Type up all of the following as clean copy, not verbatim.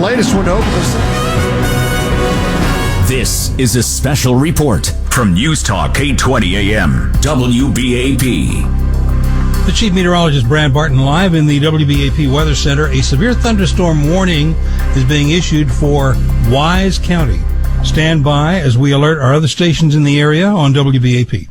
latest one, Oklahoma. This is a special report from News Talk 820 AM, WBAP. The Chief Meteorologist Brad Barton live in the WBAP Weather Center. A severe thunderstorm warning is being issued for Wise County. Stand by as we alert our other stations in the area on WBAP.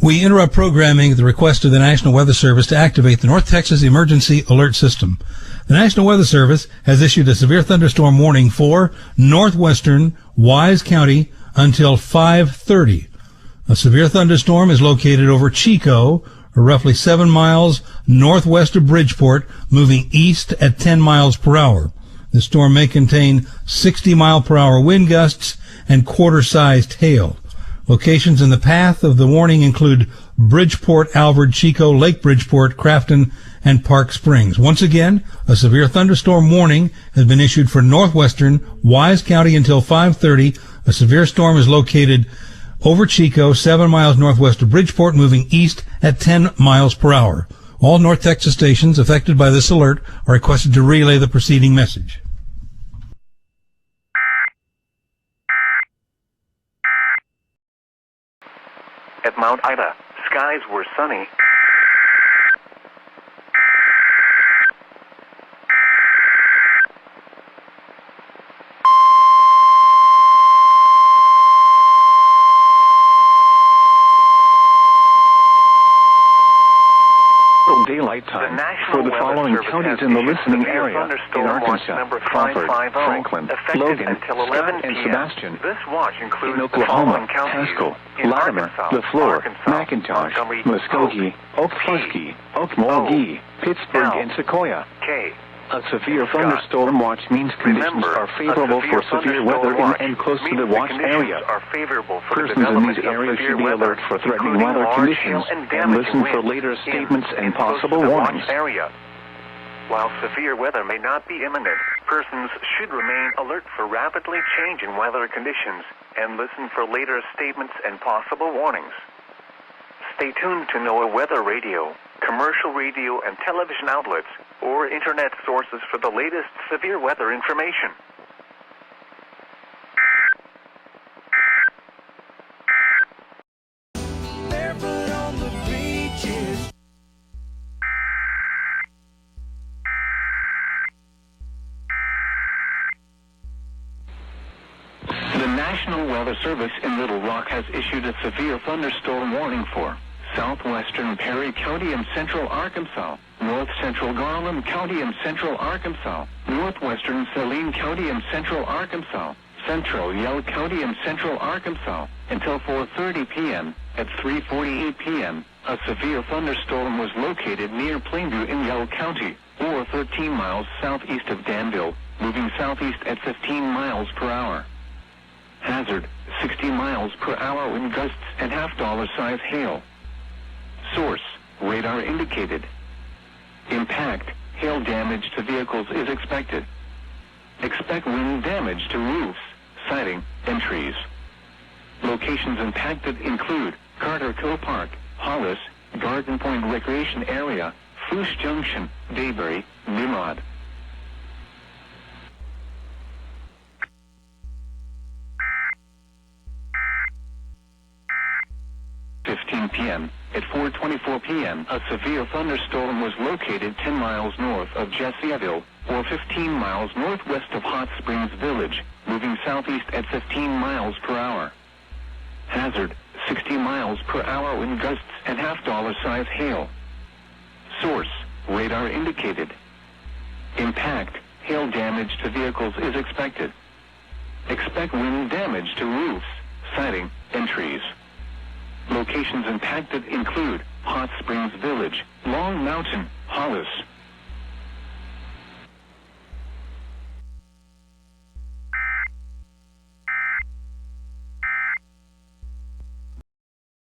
We interrupt programming at the request of the National Weather Service to activate the North Texas Emergency Alert System. The National Weather Service has issued a severe thunderstorm warning for northwestern Wise County until 5:30. A severe thunderstorm is located over Chico, or roughly 7 miles northwest of Bridgeport, moving east at 10 miles per hour. The storm may contain 60-mile-per-hour wind gusts and quarter-sized hail. Locations in the path of the warning include Bridgeport, Alvord, Chico, Lake Bridgeport, Crafton, and Park Springs. Once again, a severe thunderstorm warning has been issued for northwestern Wise County until 5:30. A severe storm is located over Chico, 7 miles northwest of Bridgeport, moving east at 10 miles per hour. All North Texas stations affected by this alert are requested to relay the preceding message. At Mount Ida, skies were sunny. Daylight time for the following counties in the listening area: in Arkansas, Crawford, Franklin, Logan, Scott, and Sebastian. This watch includes in Oklahoma, Haskell, Latimer, LaFleur, McIntosh, Muskogee, Okfuskee, Okmulgee, Pittsburgh, and Sequoia. A severe thunderstorm watch means conditions are favorable for severe weather in and close to the watch area. Persons in these areas should be alert for threatening weather conditions and listen for later statements and possible warnings. While severe weather may not be imminent, persons should remain alert for rapidly changing weather conditions and listen for later statements and possible warnings. Stay tuned to NOAA Weather Radio, commercial radio and television outlets, or internet sources for the latest severe weather information. Barefoot on the beaches. The National Weather Service in Little Rock has issued a severe thunderstorm warning for southwestern Perry County and central Arkansas, north central Garland County and central Arkansas, northwestern Saline County and central Arkansas, central Yell County and central Arkansas, until 4:30 p.m. At 3:48 p.m., a severe thunderstorm was located near Plainview in Yell County, or 13 miles southeast of Danville, moving southeast at 15 miles per hour. Hazard, 60 miles per hour wind gusts and half-dollar size hail. Source, radar indicated. Impact, hail damage to vehicles is expected. Expect wind damage to roofs, siding, and trees. Locations impacted include Carter Cove Park, Hollis, Garden Point Recreation Area, Foose Junction, Daybury, Nimrod. 15 p.m. At 4:24 p.m., a severe thunderstorm was located 10 miles north of Jessiaville, or 15 miles northwest of Hot Springs Village, moving southeast at 15 miles per hour. Hazard, 60 miles per hour wind gusts and half-dollar size hail. Source, radar indicated. Impact, hail damage to vehicles is expected. Expect wind damage to roofs, siding, and trees. Locations impacted include Hot Springs Village, Long Mountain, Hollis,